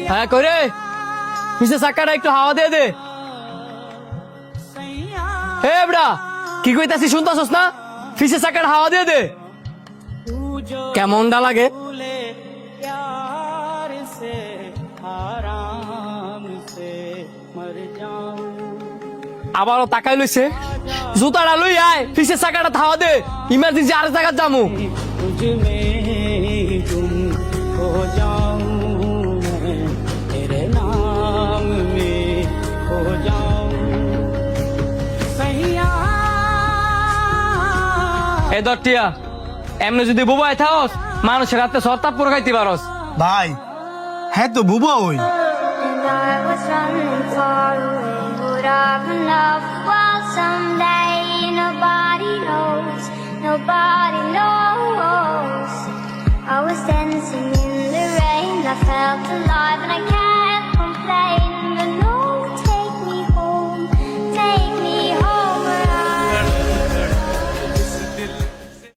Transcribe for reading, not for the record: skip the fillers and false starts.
হ্যাঁ করে পিছে চাকাটা একটু হাওয়া দিয়ে দে। হে এবড়া কি কইতাছি শুনতাছস না? পিছে চাকাটা হাওয়া দিয়ে দে। কেমনটা লাগে? আবারও তাকাই লইছে, জুতাটা লই আয়, পিছে চাকাটা হাওয়া দে, ইমার্জেন্সি আরেক জায়গা যামু। এ দটিয়া এমনি যদি বুবাই থাকস মানুষের হাতে সরতাপ পুরো খাইতে পারস। ভাই হ্যাঁ তো বুবা ওই And I was running far away. Would I run up? Well, someday nobody knows. Nobody knows. I was dancing in the rain. I felt alive and I can't.